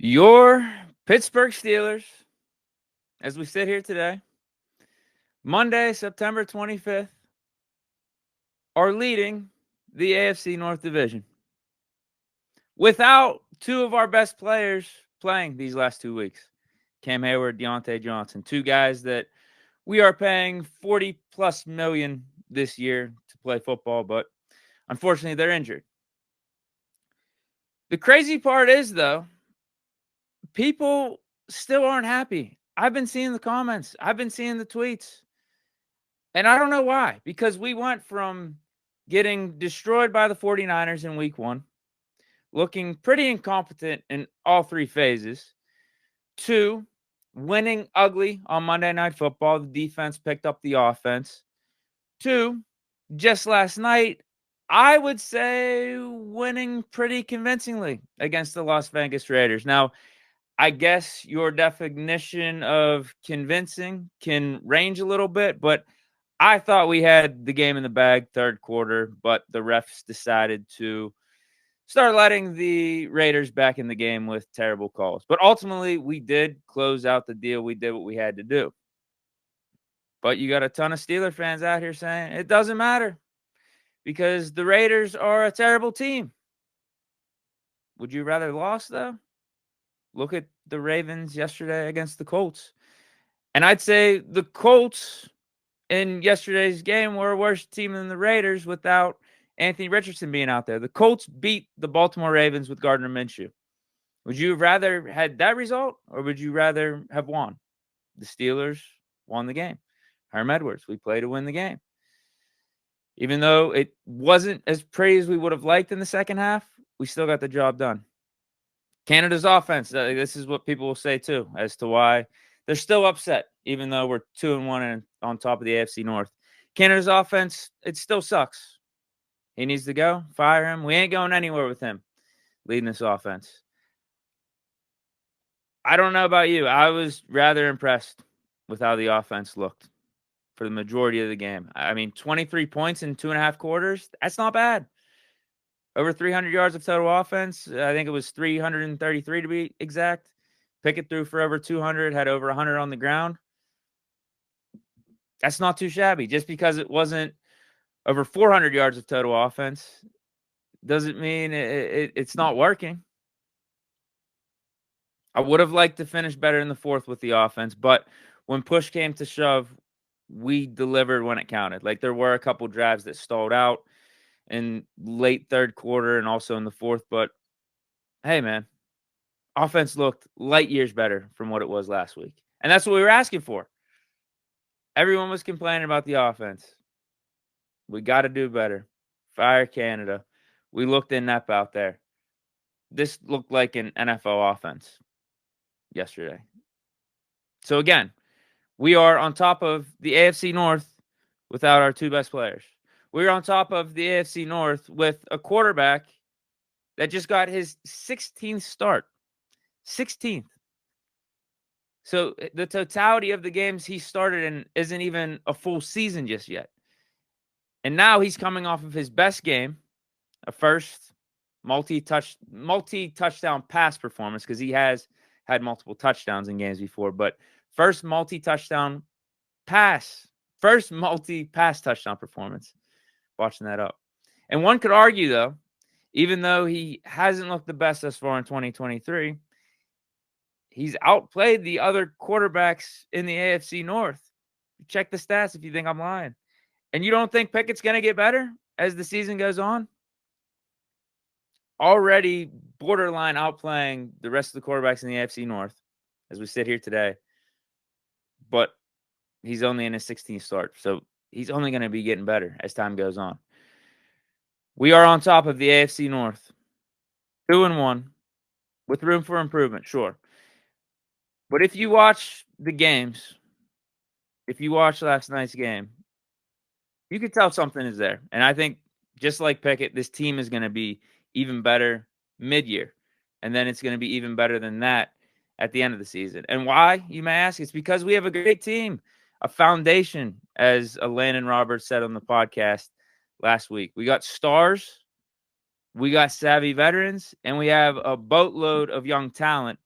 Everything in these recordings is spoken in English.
Your Pittsburgh Steelers, as we sit here today, Monday, September 25th, are leading the AFC North Division without two of our best players playing these last 2 weeks. Cam Hayward, Deontay Johnson, two guys that we are paying $40+ million this year to play football, but unfortunately they're injured. The crazy part is, though, people still aren't happy. I've been seeing the comments. I've been seeing the tweets. And I don't know why, because we went from getting destroyed by the 49ers in week 1, looking pretty incompetent in all 3 phases, to winning ugly on Monday Night Football. The defense picked up the offense. To just last night, I would say winning pretty convincingly against the Las Vegas Raiders. Now, I guess your definition of convincing can range a little bit, but I thought we had the game in the bag third quarter, but the refs decided to start letting the Raiders back in the game with terrible calls. But ultimately, we did close out the deal. We did what we had to do. But you got a ton of Steeler fans out here saying it doesn't matter because the Raiders are a terrible team. Would you rather lost, though? Look at the Ravens yesterday against the Colts. And I'd say the Colts in yesterday's game were a worse team than the Raiders without Anthony Richardson being out there. The Colts beat the Baltimore Ravens with Gardner Minshew. Would you have rather had that result, or would you rather have won? The Steelers won the game. Herm Edwards, we played to win the game. Even though it wasn't as pretty as we would have liked in the second half, we still got the job done. Canada's offense, this is what people will say too, as to why they're still upset, even though we're 2-1 and on top of the AFC North. Canada's offense, it still sucks. He needs to go. Fire him. We ain't going anywhere with him leading this offense. I don't know about you. I was rather impressed with how the offense looked for the majority of the game. I mean, 23 points in 2.5 quarters, that's not bad. Over 300 yards of total offense. I think it was 333 to be exact. Pickett threw for over 200, had over 100 on the ground. That's not too shabby. Just because it wasn't over 400 yards of total offense doesn't mean it's not working. I would have liked to finish better in the fourth with the offense, but when push came to shove, we delivered when it counted. Like, there were a couple drives that stalled out in late third quarter and also in the fourth, but hey, man, offense looked light years better from what it was last week. And that's what we were asking for. Everyone was complaining about the offense. We got to do better. Fire Canada. We looked inept out there. This looked like an NFL offense yesterday. So again, we are on top of the AFC North without our 2 best players. We're on top of the AFC North with a quarterback that just got his 16th start. 16th. So the totality of the games he started in isn't even a full season just yet. And now he's coming off of his best game, a first multi-touchdown pass performance, because he has had multiple touchdowns in games before, but first multi-touchdown pass, first multi-pass touchdown performance. Watching that up. And one could argue, though, even though he hasn't looked the best thus far in 2023, he's outplayed the other quarterbacks in the AFC North. Check the stats if you think I'm lying. And you don't think Pickett's going to get better as the season goes on? Already borderline outplaying the rest of the quarterbacks in the AFC North as we sit here today. But he's only in his 16th start. So he's only going to be getting better as time goes on. We are on top of the AFC North. 2-1 with room for improvement, sure. But if you watch the games, if you watch last night's game, you could tell something is there. And I think just like Pickett, this team is going to be even better mid-year. And then it's going to be even better than that at the end of the season. And why, you may ask? It's because we have a great team, a foundation, as Landon Roberts said on the podcast last week. We got stars, we got savvy veterans, and we have a boatload of young talent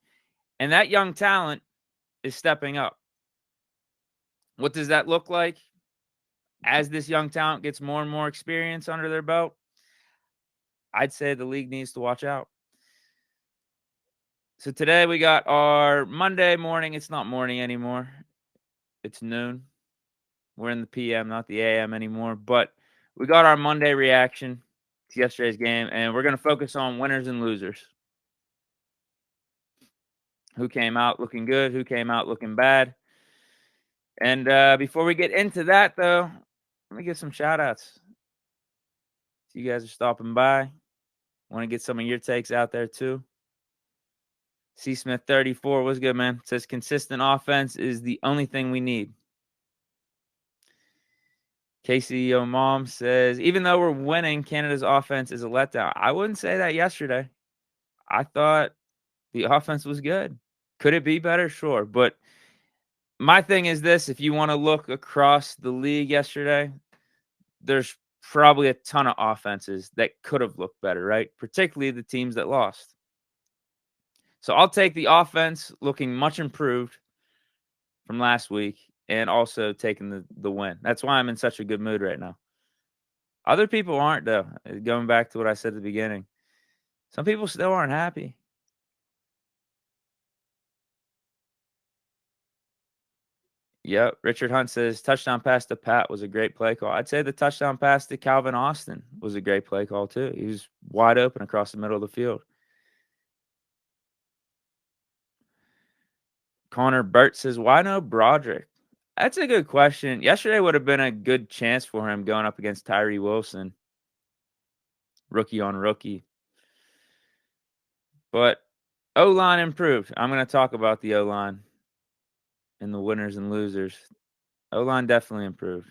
And that young talent is stepping up. What does that look like as this young talent gets more and more experience under their belt? I'd say the league needs to watch out. So today we got our Monday morning. It's not morning anymore. It's noon. We're in the PM, not the AM anymore. But we got our Monday reaction to yesterday's game, and we're going to focus on winners and losers. Who came out looking good? Who came out looking bad? And before we get into that, though, let me give some shout-outs. So you guys are stopping by. Want to get some of your takes out there, too. C. Smith 34, what's good, man? Says consistent offense is the only thing we need. KCO Mom says, even though we're winning, Canada's offense is a letdown. I wouldn't say that yesterday. I thought the offense was good. Could it be better? Sure. But my thing is this, if you want to look across the league yesterday, there's probably a ton of offenses that could have looked better, right? Particularly the teams that lost. So I'll take the offense looking much improved from last week and also taking the win. That's why I'm in such a good mood right now. Other people aren't, though. Going back to what I said at the beginning. Some people still aren't happy. Yep. Richard Hunt says touchdown pass to Pat was a great play call. I'd say the touchdown pass to Calvin Austin was a great play call, too. He was wide open across the middle of the field. Connor Burt says, why no Broderick? That's a good question. Yesterday would have been a good chance for him going up against Tyree Wilson. Rookie on rookie. But O-line improved. I'm going to talk about the O-line and the winners and losers. O-line definitely improved.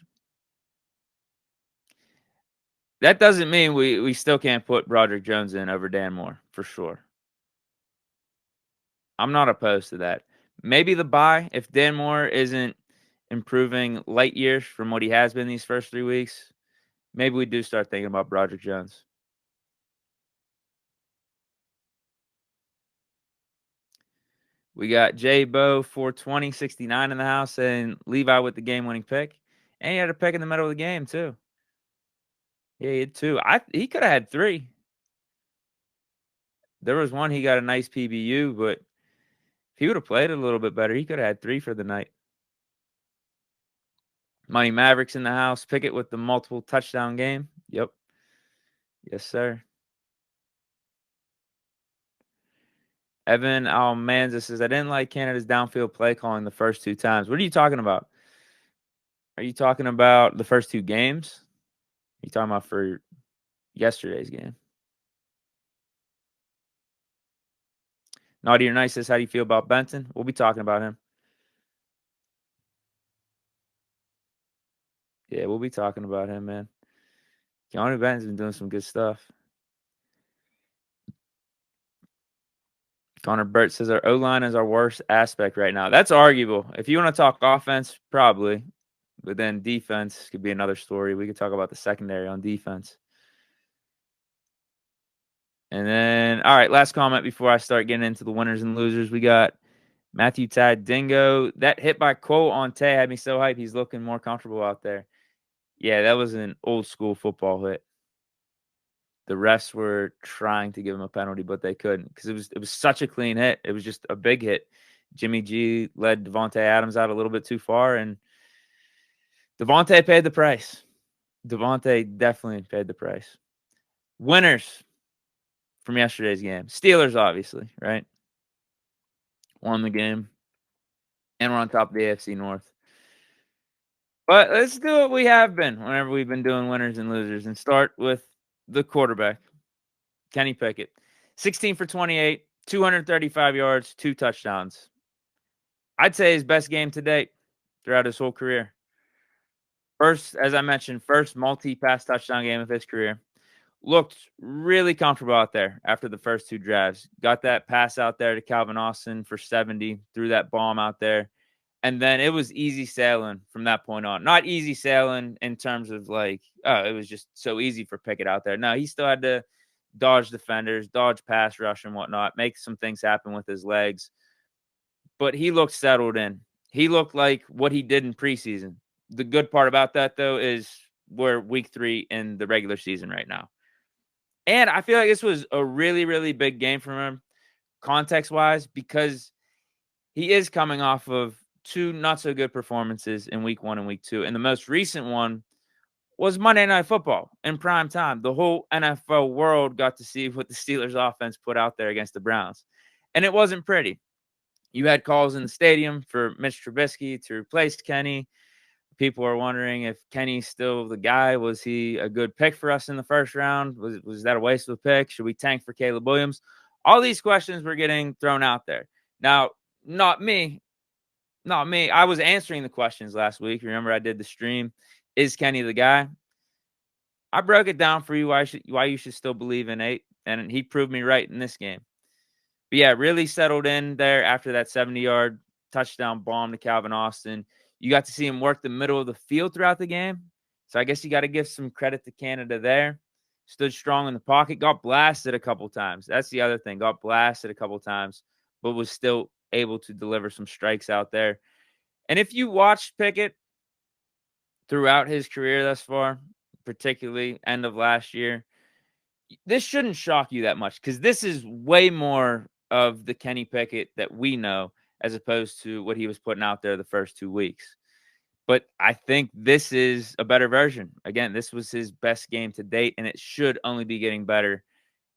That doesn't mean we still can't put Broderick Jones in over Dan Moore, for sure. I'm not opposed to that. Maybe the bye, if Dan Moore isn't improving light years from what he has been these first 3 weeks, maybe we do start thinking about Broderick Jones. We got J-Bo 42069 in the house saying Levi with the game-winning pick. And he had a pick in the middle of the game, too. Yeah, he had 2. He could have had 3. There was one he got a nice PBU, but if he would have played a little bit better, he could have had 3 for the night. Money Mavericks in the house. Pickett with the multiple touchdown game. Yep. Yes, sir. Evan Almanza says, I didn't like Canada's downfield play calling the first 2 times. What are you talking about? Are you talking about the first 2 games? Are you talking about for yesterday's game? Naughty or Nice says, how do you feel about Benton? We'll be talking about him. Yeah, we'll be talking about him, man. Keanu Benton's been doing some good stuff. Connor Burt says our O-line is our worst aspect right now. That's arguable. If you want to talk offense, probably. But then defense could be another story. We could talk about the secondary on defense. And then, all right, last comment before I start getting into the winners and losers. We got Matthew Tad Dingo. That hit by Cole on Tay had me so hyped. He's looking more comfortable out there. Yeah, that was an old school football hit. The refs were trying to give him a penalty, but they couldn't because it was such a clean hit. It was just a big hit. Jimmy G led Devontae Adams out a little bit too far, and Devontae paid the price. Devontae definitely paid the price. Winners from yesterday's game. Steelers, obviously, right? Won the game. And we're on top of the AFC North. But let's do what we have been whenever we've been doing winners and losers and start with the quarterback, Kenny Pickett. 16 for 28, 235 yards, 2 touchdowns. I'd say his best game to date throughout his whole career. First, as I mentioned, first multi-pass touchdown game of his career. Looked really comfortable out there after the first 2 drives. Got that pass out there to Calvin Austin for 70, threw that bomb out there. And then it was easy sailing from that point on. Not easy sailing in terms of like, oh, it was just so easy for Pickett out there. No, he still had to dodge defenders, dodge pass rush and whatnot, make some things happen with his legs. but he looked settled in. He looked like what he did in preseason. The good part about that, though, is we're week 3 in the regular season right now. And I feel like this was a really, really big game for him, context-wise, because he is coming off of 2 not so good performances in week 1 and week 2. And the most recent one was Monday Night Football in prime time. The whole NFL world got to see what the Steelers offense put out there against the Browns. And it wasn't pretty. You had calls in the stadium for Mitch Trubisky to replace Kenny. People are wondering if Kenny's still the guy. Was he a good pick for us in the first round? Was that a waste of a pick? Should we tank for Caleb Williams? All these questions were getting thrown out there. Now, not me. Not me. I was answering the questions last week. Remember, I did the stream. Is Kenny the guy? I broke it down for you why you should still believe in 8, and he proved me right in this game. But yeah, really settled in there after that 70-yard touchdown bomb to Calvin Austin. You got to see him work the middle of the field throughout the game. So I guess you got to give some credit to Canada there. Stood strong in the pocket, got blasted a couple times. That's the other thing. Got blasted a couple times, but was still able to deliver some strikes out there. And if you watched Pickett throughout his career thus far, particularly end of last year, this shouldn't shock you that much because this is way more of the Kenny Pickett that we know as opposed to what he was putting out there the first 2 weeks. But I think this is a better version. Again, this was his best game to date, and it should only be getting better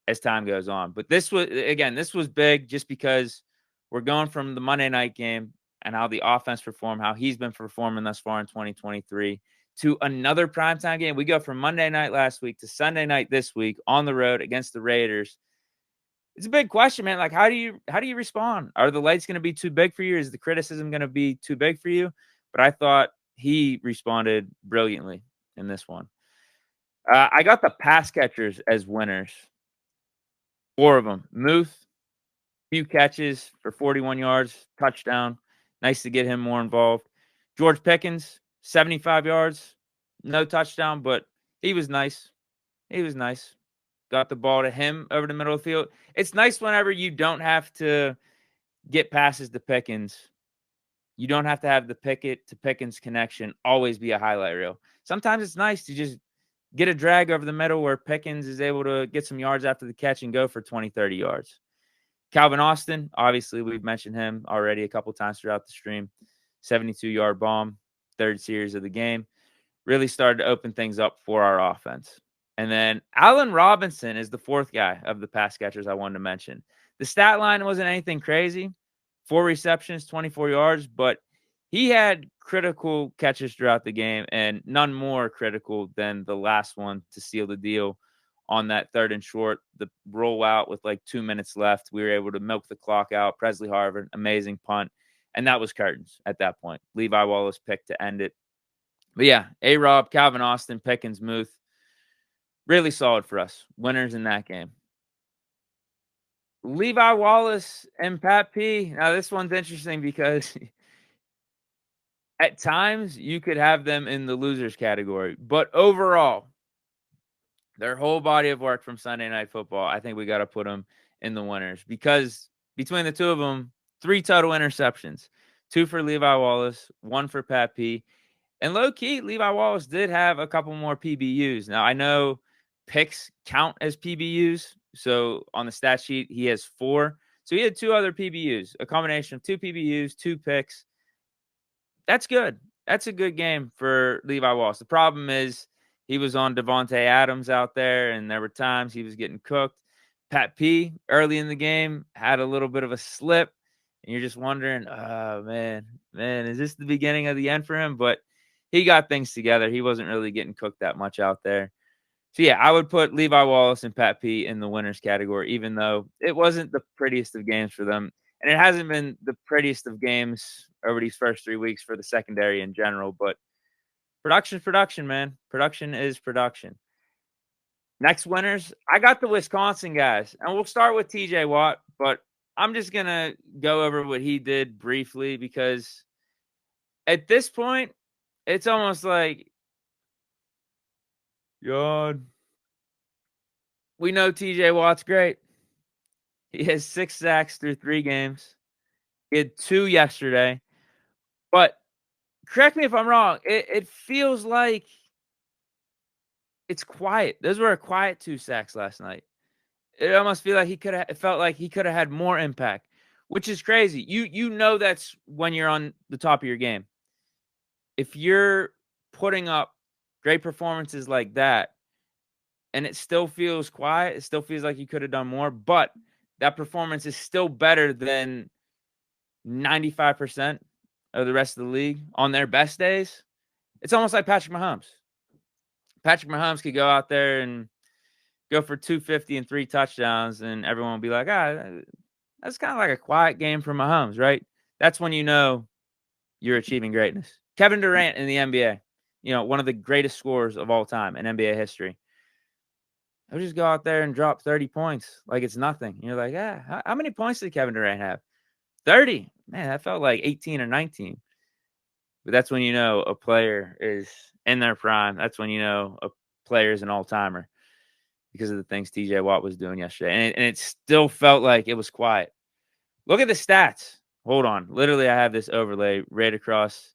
as time goes on. But this was big just because we're going from the Monday night game and how the offense performed, how he's been performing thus far in 2023, to another primetime game. We go from Monday night last week to Sunday night this week on the road against the Raiders. It's a big question, man. Like, how do you respond? Are the lights going to be too big for you? Is the criticism going to be too big for you? But I thought he responded brilliantly in this one. I got the pass catchers as winners. 4 of them. Muth, few catches for 41 yards, touchdown. Nice to get him more involved. George Pickens, 75 yards, no touchdown, but he was nice. He was nice. Got the ball to him over the middle of the field. It's nice whenever you don't have to get passes to Pickens. You don't have to have the Pickett to Pickens connection always be a highlight reel. Sometimes it's nice to just get a drag over the middle where Pickens is able to get some yards after the catch and go for 20, 30 yards. Calvin Austin, obviously, we've mentioned him already a couple times throughout the stream. 72-yard bomb, 3rd series of the game. Really started to open things up for our offense. And then Allen Robinson is the 4th guy of the pass catchers I wanted to mention. The stat line wasn't anything crazy. 4 receptions, 24 yards, but he had critical catches throughout the game and none more critical than the last one to seal the deal on that 3rd and short, the rollout with like 2 minutes left. We were able to milk the clock out. Presley Harvard, amazing punt. And that was curtains at that point. Levi Wallace picked to end it. But yeah, A-Rob, Calvin Austin, Pickens, Muth. Really solid for us. Winners in that game. Levi Wallace and Pat P. Now, this one's interesting because at times you could have them in the losers category. But overall, their whole body of work from Sunday Night Football, I think we got to put them in the winners because between the 2 of them, 3 total interceptions. 2 for Levi Wallace, 1 for Pat P. And low-key, Levi Wallace did have a couple more PBUs. Now, I know picks count as PBUs. So on the stat sheet, he has 4. So he had 2 other PBUs, a combination of 2 PBUs, 2 picks. That's good. That's a good game for Levi Wallace. The problem is he was on Devontae Adams out there, and there were times he was getting cooked. Pat P, early in the game, had a little bit of a slip, and you're just wondering, oh, man, is this the beginning of the end for him? But he got things together. He wasn't really getting cooked that much out there. So, yeah, I would put Levi Wallace and Pat P in the winners category, even though it wasn't the prettiest of games for them. And it hasn't been the prettiest of games over these first 3 weeks for the secondary in general. But production's production, man. Production is production. Next winners, I got the Wisconsin guys. And we'll start with TJ Watt. But I'm just going to go over what he did briefly because at this point, it's almost like, God, we know TJ Watt's great. He has 6 sacks through 3 games. He had 2 yesterday. But correct me if I'm wrong, it feels like it's quiet. Those were a quiet 2 sacks last night. It almost feel like it felt like he coulda had more impact, which is crazy. You know that's when you're on the top of your game. If you're putting up great performances like that and it still feels quiet, it still feels like you could have done more, but that performance is still better than 95% of the rest of the league on their best days. It's almost like Patrick Mahomes. Patrick Mahomes could go out there and go for 250 and 3 touchdowns, and everyone will be like, that's kind of like a quiet game for Mahomes, right? That's when you know you're achieving greatness. Kevin Durant in the NBA, one of the greatest scorers of all time in NBA history. He'll just go out there and drop 30 points like it's nothing. You're like, how many points did Kevin Durant have? 30. Man, that felt like 18 or 19. But that's when you know a player is in their prime. That's when you know a player is an all-timer because of the things TJ Watt was doing yesterday. And it still felt like it was quiet. Look at the stats. Hold on. Literally, I have this overlay right across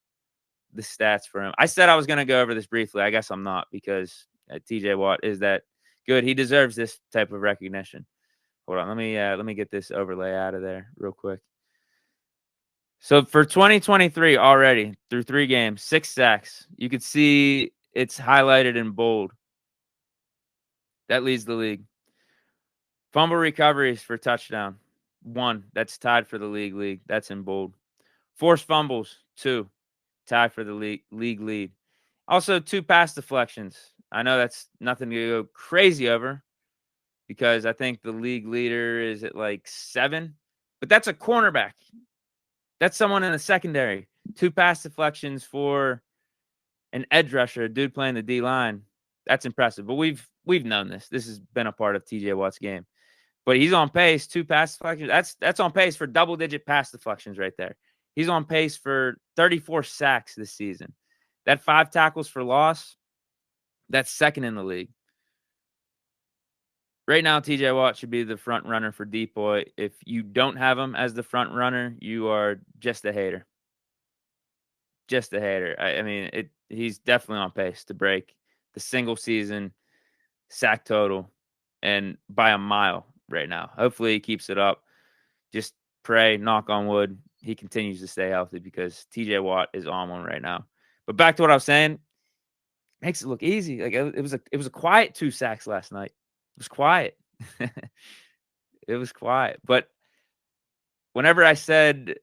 the stats for him. I said I was going to go over this briefly. I guess I'm not because TJ Watt is that good. He deserves this type of recognition. Hold on. Let me get this overlay out of there real quick. So for 2023 already, through 3 games, 6 sacks. You could see it's highlighted in bold. That leads the league. Fumble recoveries for touchdown, 1. That's tied for the league. That's in bold. Forced fumbles, 2. Tied for the league lead. Also, 2 pass deflections. I know that's nothing to go crazy over because I think the league leader is at like 7. But that's a cornerback. That's someone in the secondary. 2 pass deflections for an edge rusher, a dude playing the D line. That's impressive. But we've known this. This has been a part of TJ Watt's game. But he's on pace. 2 pass deflections. That's on pace for double-digit pass deflections right there. He's on pace for 34 sacks this season. That 5 tackles for loss, that's second in the league. Right now, TJ Watt should be the front runner for Depoy. If you don't have him as the front runner, you are just a hater. Just a hater. I mean, he's definitely on pace to break the single season sack total and by a mile right now. Hopefully he keeps it up. Just pray, knock on wood, he continues to stay healthy because TJ Watt is on one right now. But back to what I was saying, makes it look easy. Like it was a quiet 2 sacks last night. It was quiet. It was quiet. But whenever I said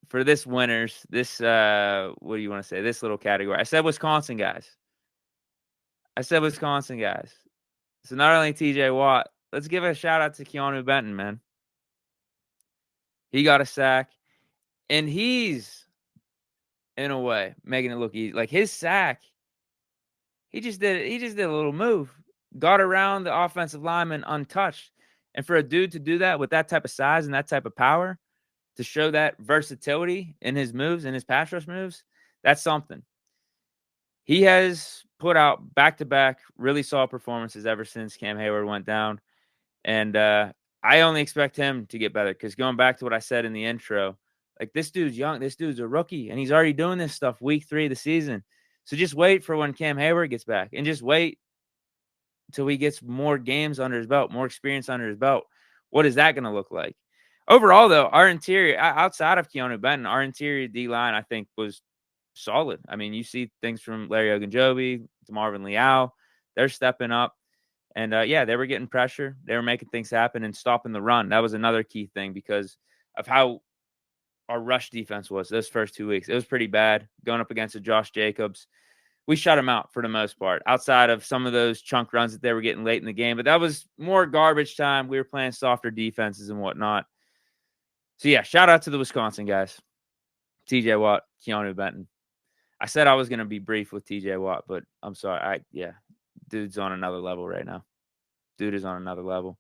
for this winners, this what do you want to say? This little category. I said Wisconsin guys. So not only TJ Watt, let's give a shout out to Keanu Benton, man. He got a sack. And he's, in a way, making it look easy. Like his sack, he just did a little move. Got around the offensive lineman untouched. And for a dude to do that with that type of size and that type of power, to show that versatility in his moves and his pass rush moves, that's something. He has put out back-to-back really solid performances ever since Cam Hayward went down. And I only expect him to get better because going back to what I said in the intro, like this dude's young. This dude's a rookie, and he's already doing this stuff week 3 of the season. So just wait for when Cam Hayward gets back and just wait until he gets more games under his belt, more experience under his belt. What is that going to look like? Overall, though, our interior, outside of Keanu Benton, our interior D-line, I think, was solid. I mean, you see things from Larry Ogunjobi to Marvin Leal. They're stepping up. And, they were getting pressure. They were making things happen and stopping the run. That was another key thing because of how our rush defense was those first 2 weeks. It was pretty bad going up against a Josh Jacobs. We shut him out for the most part, outside of some of those chunk runs that they were getting late in the game. But that was more garbage time. We were playing softer defenses and whatnot. So, yeah, shout out to the Wisconsin guys. TJ Watt, Keanu Benton. I said I was going to be brief with TJ Watt, but I'm sorry. Dude's on another level right now. Dude is on another level.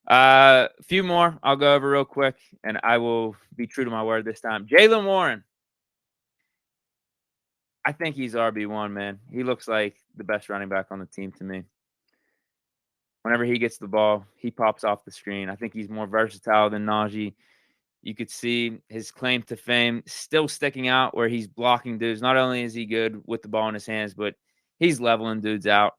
A few more I'll go over real quick, and I will be true to my word this time. Jaylen Warren. I think he's RB1, man. He looks like the best running back on the team to me. Whenever he gets the ball, he pops off the screen. I think he's more versatile than Naji. You could see his claim to fame still sticking out where he's blocking dudes. Not only is he good with the ball in his hands, but he's leveling dudes out,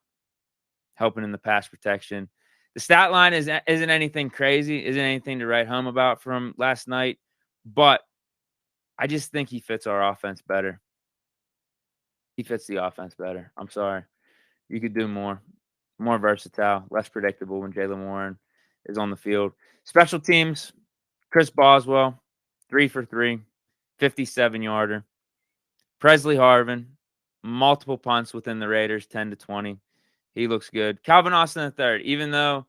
helping in the pass protection. The stat line isn't anything crazy, isn't anything to write home about from last night, but I just think he fits our offense better. He fits the offense better. I'm sorry. You could do more versatile, less predictable when Jaylen Warren is on the field. Special teams, Chris Boswell, 3 for 3, 57-yarder. Presley Harvin, multiple punts within the Raiders, 10 to 20. He looks good. Calvin Austin III, even though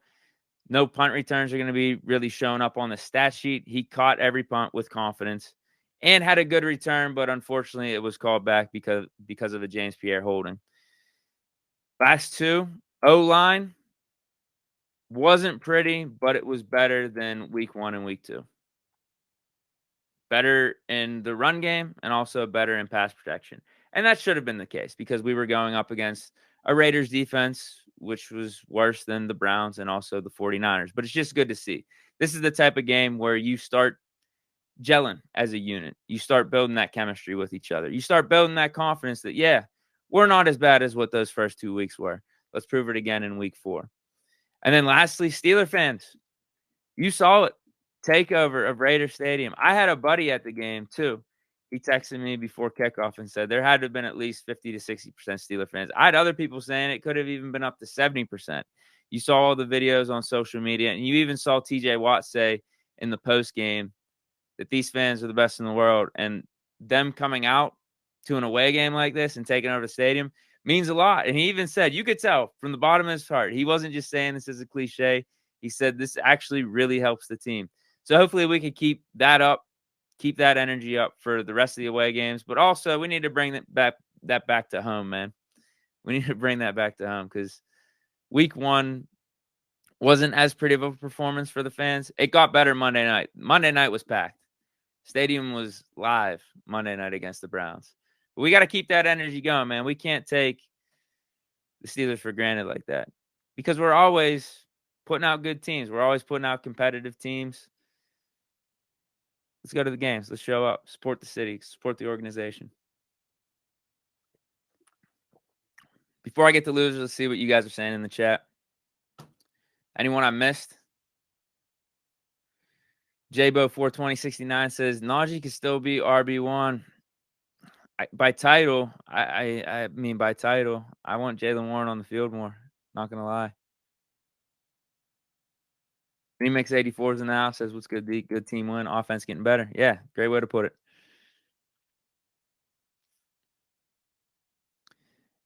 no punt returns are going to be really showing up on the stat sheet, he caught every punt with confidence and had a good return, but unfortunately it was called back because of a James Pierre holding. Last two, O-line wasn't pretty, but it was better than week 1 and week 2. Better in the run game and also better in pass protection. And that should have been the case because we were going up against a Raiders defense, which was worse than the Browns and also the 49ers. But it's just good to see. This is the type of game where you start gelling as a unit. You start building that chemistry with each other. You start building that confidence that, yeah, we're not as bad as what those first 2 weeks were. Let's prove it again in week 4. And then lastly, Steeler fans, you saw it. Takeover of Raider Stadium. I had a buddy at the game too. He texted me before kickoff and said there had to have been at least 50 to 60% Steeler fans. I had other people saying it could have even been up to 70%. You saw all the videos on social media, and you even saw TJ Watt say in the post game that these fans are the best in the world. And them coming out to an away game like this and taking over the stadium means a lot. And he even said, you could tell from the bottom of his heart, he wasn't just saying this as a cliche. He said this actually really helps the team. So hopefully we can keep that up, keep that energy up for the rest of the away games. But also we need to bring that back to home, man. We need to bring that back to home because week 1 wasn't as pretty of a performance for the fans. It got better Monday night. Monday night was packed. Stadium was live Monday night against the Browns. But we got to keep that energy going, man. We can't take the Steelers for granted like that because we're always putting out good teams. We're always putting out competitive teams. Let's go to the games. Let's show up. Support the city. Support the organization. Before I get to losers, let's see what you guys are saying in the chat. Anyone I missed? Jbo42069 says Naji could still be RB1. By title, I mean by title, I want Jaylen Warren on the field more. Not gonna lie. Remix 84 is in the house. Says what's good? Good team win. Offense getting better. Yeah, great way to put it.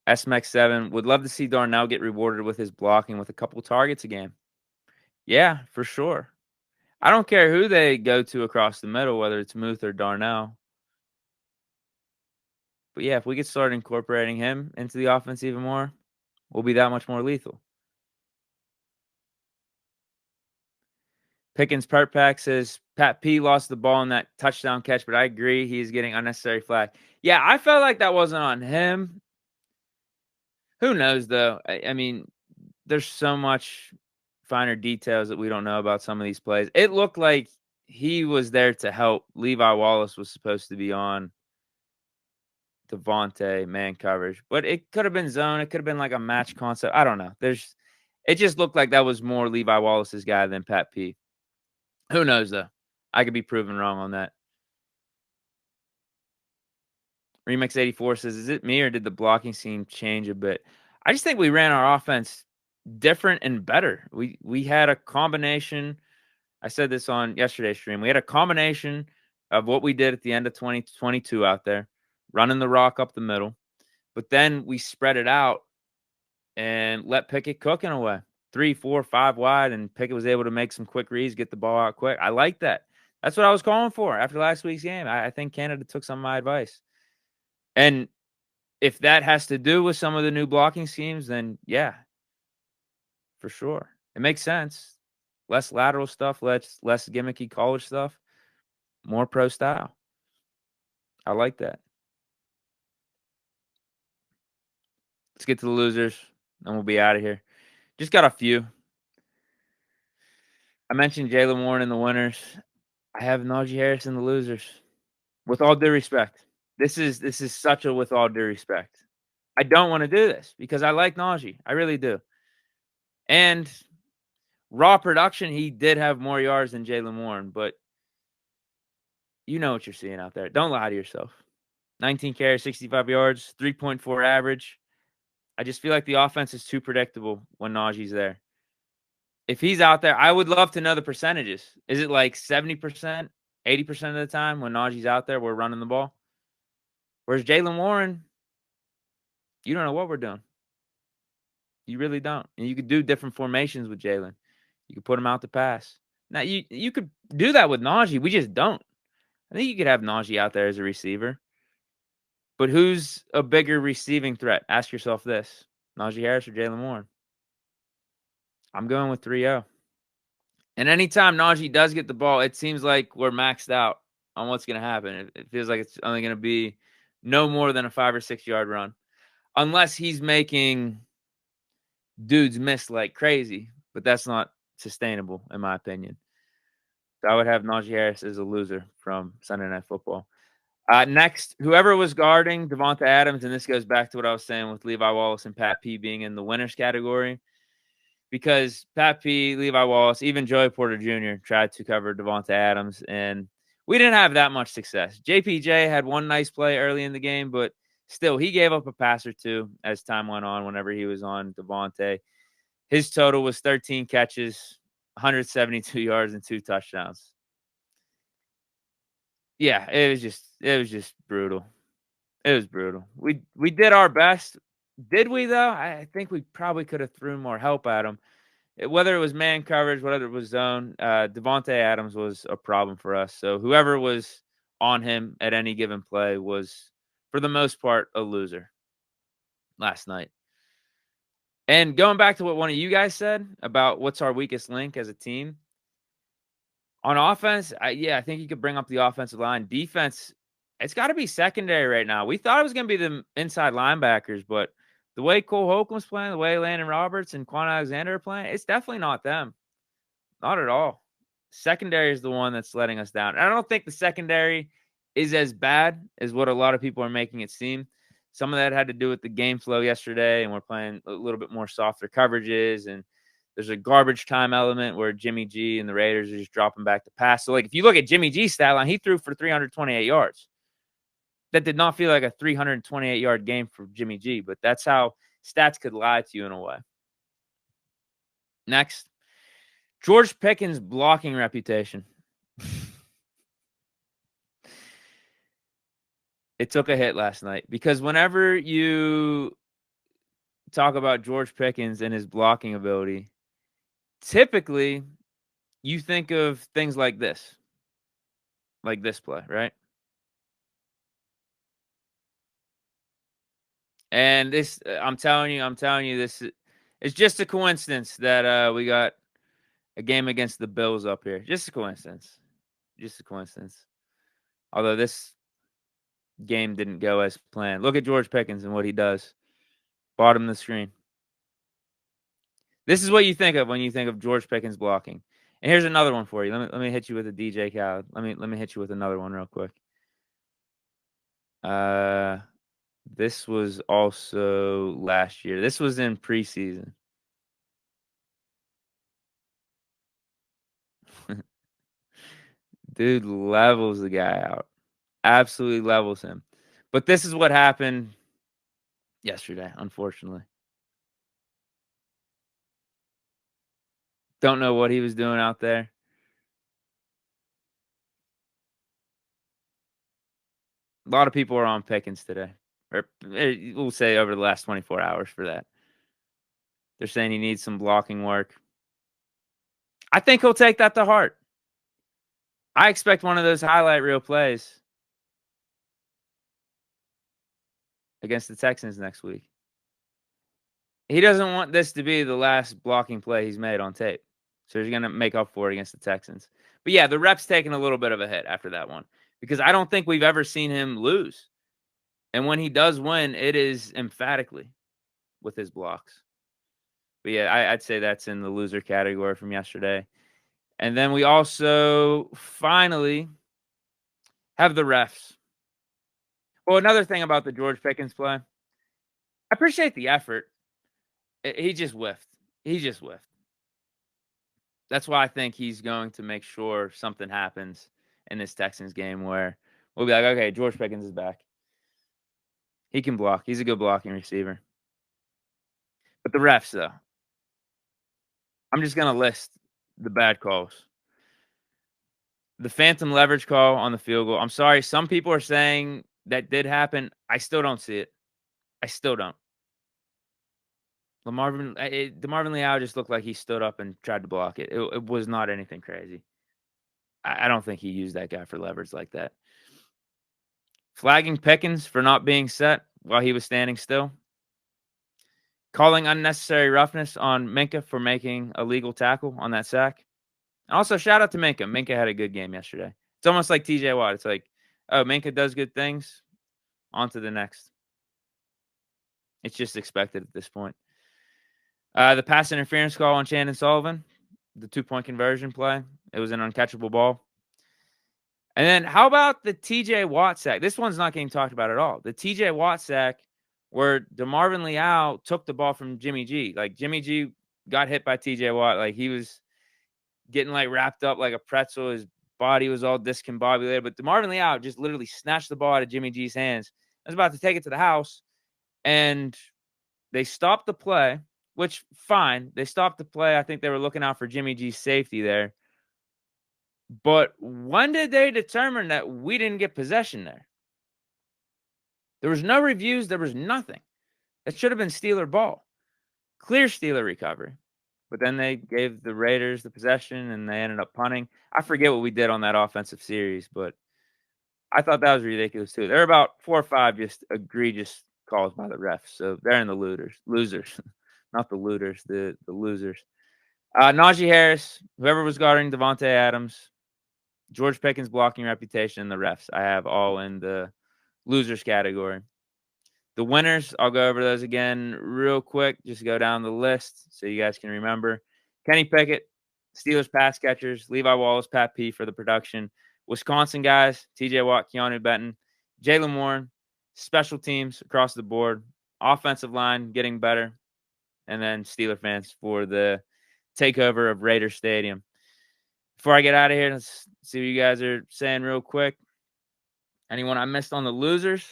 SMX7 would love to see Darnell get rewarded with his blocking with a couple targets a game. Yeah, for sure. I don't care who they go to across the middle, whether it's Muth or Darnell. But yeah, if we could start incorporating him into the offense even more, we'll be that much more lethal. Pickens Perk Pack says Pat P lost the ball in that touchdown catch, but I agree he's getting unnecessary flag. Yeah, I felt like that wasn't on him. Who knows, though? I mean, there's so much finer details that we don't know about some of these plays. It looked like he was there to help. Levi Wallace was supposed to be on Devontae man coverage, but it could have been zone. It could have been like a match concept. I don't know. It just looked like that was more Levi Wallace's guy than Pat P. Who knows, though? I could be proven wrong on that. Remix 84 says, is it me or did the blocking scheme change a bit? I just think we ran our offense different and better. We had a combination. I said this on yesterday's stream. We had a combination of what we did at the end of 2022 out there, running the rock up the middle. But then we spread it out and let Pickett cook in a way. 3, 4, 5 wide, and Pickett was able to make some quick reads, get the ball out quick. I like that. That's what I was calling for after last week's game. I think Canada took some of my advice. And if that has to do with some of the new blocking schemes, then yeah, for sure. It makes sense. Less lateral stuff, less gimmicky college stuff, more pro style. I like that. Let's get to the losers, and we'll be out of here. Just got a few. I mentioned Jaylen Warren in the winners. I have Najee Harris in the losers. With all due respect. This is such a with all due respect. I don't wanna do this because I like Najee. I really do. And raw production, he did have more yards than Jaylen Warren, but you know what you're seeing out there. Don't lie to yourself. 19 carries, 65 yards, 3.4 average. I just feel like the offense is too predictable when Najee's there. If he's out there, I would love to know the percentages. Is it like 70%, 80% of the time when Najee's out there, we're running the ball? Whereas Jaylen Warren, you don't know what we're doing. You really don't. And you could do different formations with Jaylen. You could put him out to pass. Now, you could do that with Najee. We just don't. I think you could have Najee out there as a receiver. But who's a bigger receiving threat? Ask yourself this. Najee Harris or Jaylen Warren? I'm going with 3-0. And anytime Najee does get the ball, it seems like we're maxed out on what's going to happen. It feels like it's only going to be no more than a 5 or 6 yard run. Unless he's making dudes miss like crazy. But that's not sustainable, in my opinion. So I would have Najee Harris as a loser from Sunday Night Football. Next, whoever was guarding Devonta Adams, and this goes back to what I was saying with Levi Wallace and Pat P being in the winners category, because Pat P, Levi Wallace, even Joey Porter Jr. tried to cover Devonta Adams, and we didn't have that much success. JPJ had one nice play early in the game, but still, he gave up a pass or two as time went on whenever he was on Devonta. His total was 13 catches, 172 yards, and 2 touchdowns. Yeah, it was just brutal. It was brutal. We did our best. Did we though? I think we probably could have thrown more help at him. Whether it was man coverage, whether it was zone, Devonta Adams was a problem for us. So whoever was on him at any given play was, for the most part, a loser last night. And going back to what one of you guys said about what's our weakest link as a team, on offense, I think you could bring up the offensive line. Defense, it's got to be secondary right now. We thought it was going to be the inside linebackers, but the way Cole Holcomb's playing, the way Landon Roberts and Quan Alexander are playing, it's definitely not them. Not at all. Secondary is the one that's letting us down. And I don't think the secondary is as bad as what a lot of people are making it seem. Some of that had to do with the game flow yesterday, and we're playing a little bit more softer coverages, and there's a garbage time element where Jimmy G and the Raiders are just dropping back to pass. So, like, if you look at Jimmy G's stat line, he threw for 328 yards. That did not feel like a 328-yard game for Jimmy G, but that's how stats could lie to you in a way. Next, George Pickens' blocking reputation. It took a hit last night because whenever you talk about George Pickens and his blocking ability, typically you think of things like this play, right? And this, I'm telling you, this it's just a coincidence that we got a game against the Bills up here. Just a coincidence. Although this game didn't go as planned. Look at George Pickens and what he does. Bottom of the screen. This is what you think of when you think of George Pickens blocking. And here's another one for you. Let me hit you with a DJ Khaled. Let me hit you with another one real quick. This was also last year. This was in preseason. Dude levels the guy out. Absolutely levels him. But this is what happened yesterday, unfortunately. Don't know what he was doing out there. A lot of people are on Pickens today. Or we'll say over the last 24 hours for that. They're saying he needs some blocking work. I think he'll take that to heart. I expect one of those highlight reel plays against the Texans next week. He doesn't want this to be the last blocking play he's made on tape. So he's going to make up for it against the Texans. But yeah, the rep's taking a little bit of a hit after that one because I don't think we've ever seen him lose. And when he does win, it is emphatically with his blocks. But yeah, I'd say that's in the loser category from yesterday. And then we also finally have the refs. Well, another thing about the George Pickens play, I appreciate the effort. He just whiffed. He just whiffed. That's why I think he's going to make sure something happens in this Texans game where we'll be like, okay, George Pickens is back. He can block. He's a good blocking receiver. But the refs, though, I'm just going to list the bad calls. The phantom leverage call on the field goal. I'm sorry. Some people are saying that did happen. I still don't see it. I still don't. DeMarvin Leal just looked like he stood up and tried to block it. It was not anything crazy. I don't think he used that guy for leverage like that. Flagging Pickens for not being set while he was standing still. Calling unnecessary roughness on Minkah for making a legal tackle on that sack. And also, shout out to Minkah. Minkah had a good game yesterday. It's almost like TJ Watt. It's like, oh, Minkah does good things. On to the next. It's just expected at this point. The pass interference call on Shannon Sullivan, the 2-point conversion play. It was an uncatchable ball. And then how about the TJ Watt sack? This one's not getting talked about at all. The TJ Watt sack where DeMarvin Leal took the ball from Jimmy G. Like Jimmy G got hit by TJ Watt. Like he was getting like wrapped up like a pretzel. His body was all discombobulated. But DeMarvin Leal just literally snatched the ball out of Jimmy G's hands. I was about to take it to the house. And they stopped the play, which fine. They stopped the play. I think they were looking out for Jimmy G's safety there. But when did they determine that we didn't get possession there? There was no reviews. There was nothing. It should have been Steeler ball. Clear Steeler recovery. But then they gave the Raiders the possession, and they ended up punting. I forget what we did on that offensive series, but I thought that was ridiculous too. There were about 4 or 5 just egregious calls by the refs. So they're in the losers. Not the looters, the losers. Najee Harris, whoever was guarding Devontae Adams, George Pickens' blocking reputation, and the refs. I have all in the losers category. The winners, I'll go over those again real quick. Just go down the list so you guys can remember. Kenny Pickett, Steelers pass catchers, Levi Wallace, Pat P for the production. Wisconsin guys, TJ Watt, Keanu Benton, Jalen Warren, special teams across the board, offensive line getting better, and then Steeler fans for the takeover of Raider Stadium. Before I get out of here, let's see what you guys are saying real quick. Anyone I missed on the losers?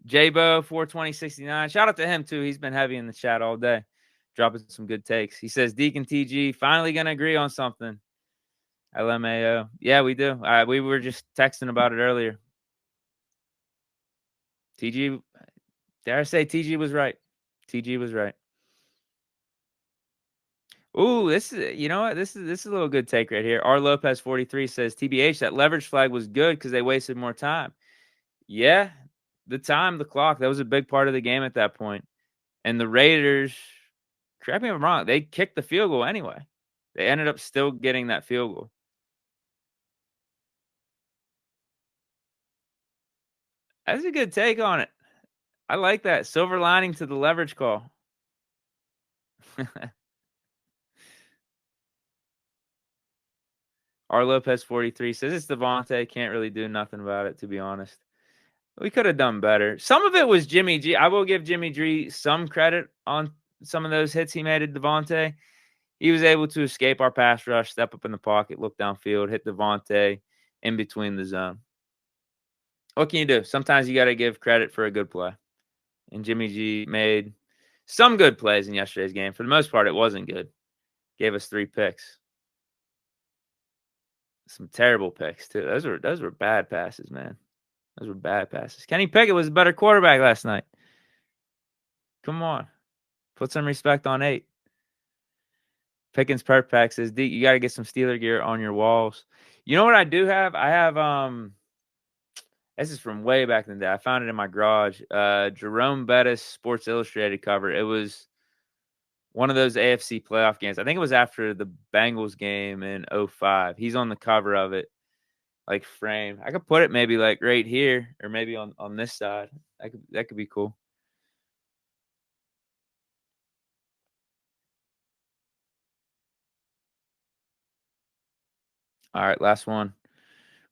Jabo 42069. Shout out to him too. He's been heavy in the chat all day, dropping some good takes. He says Deacon TG finally gonna agree on something. LMAO. Yeah, we do. We were just texting about it earlier. TG, dare I say TG was right. TG was right. Ooh, this is, you know what? This is a little good take right here. R Lopez 43 says TBH, that leverage flag was good because they wasted more time. Yeah, the time, the clock, that was a big part of the game at that point. And the Raiders, correct me if I'm wrong, they kicked the field goal anyway. They ended up still getting that field goal. That's a good take on it. I like that. Silver lining to the leverage call. R Lopez 43 says it's Devontae. Can't really do nothing about it, to be honest. We could have done better. Some of it was Jimmy G. I will give Jimmy G some credit on some of those hits he made at Devontae. He was able to escape our pass rush, step up in the pocket, look downfield, hit Devontae in between the zone. What can you do? Sometimes you got to give credit for a good play. And Jimmy G made some good plays in yesterday's game. For the most part, it wasn't good. Gave us 3 picks. Some terrible picks, too. Those were bad passes, man. Those were bad passes. Kenny Pickett was a better quarterback last night. Come on. Put some respect on 8. Pickens Perk Pack says, D, you got to get some Steeler gear on your walls. You know what I do have? I have, this is from way back in the day. I found it in my garage. Jerome Bettis Sports Illustrated cover. It was one of those AFC playoff games. I think it was after the Bengals game in 05. He's on the cover of it, like framed. I could put it maybe like right here or maybe on this side. That could be cool. All right, last one.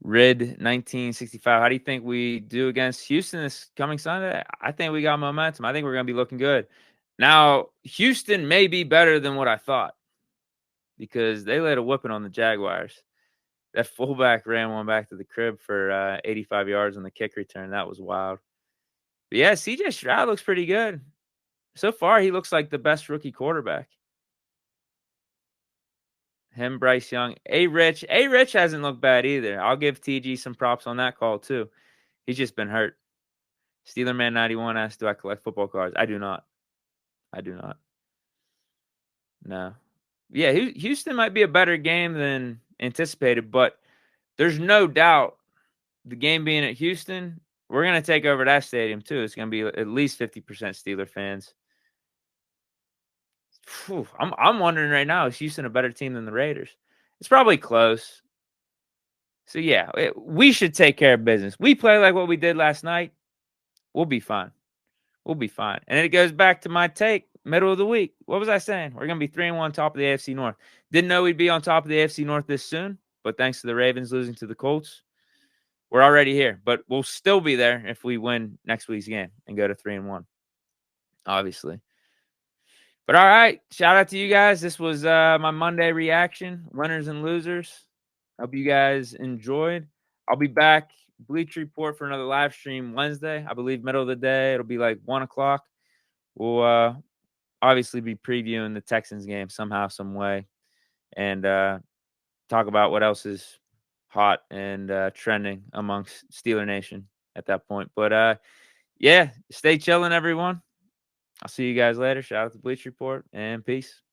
Rid 1965. How do you think we do against Houston this coming Sunday? I think we got momentum. I think we're going to be looking good. Now, Houston may be better than what I thought because they laid a whipping on the Jaguars. That fullback ran one back to the crib for 85 yards on the kick return. That was wild. But yeah, CJ Stroud looks pretty good. So far, he looks like the best rookie quarterback. Him, Bryce Young, A-Rich. A-Rich hasn't looked bad either. I'll give TG some props on that call, too. He's just been hurt. Steelerman 91 asks, do I collect football cards? I do not. I do not. No. Yeah, Houston might be a better game than anticipated, but there's no doubt the game being at Houston, we're going to take over that stadium, too. It's going to be at least 50% Steeler fans. Whew, I'm wondering right now, is Houston a better team than the Raiders? It's probably close. So, yeah, we should take care of business. We play like what we did last night. We'll be fine. We'll be fine. And it goes back to my take, middle of the week. What was I saying? We're going to be 3-1 top of the AFC North. Didn't know we'd be on top of the AFC North this soon, but thanks to the Ravens losing to the Colts, we're already here. But we'll still be there if we win next week's game and go to 3-1, obviously. But all right, shout out to you guys. This was my Monday reaction, winners and losers. Hope you guys enjoyed. I'll be back, Bleach Report, for another live stream Wednesday. I believe middle of the day. It'll be like 1 o'clock. We'll obviously be previewing the Texans game somehow, some way, and talk about what else is hot and trending amongst Steeler Nation at that point. But yeah, stay chilling, everyone. I'll see you guys later. Shout out to Bleach Report and peace.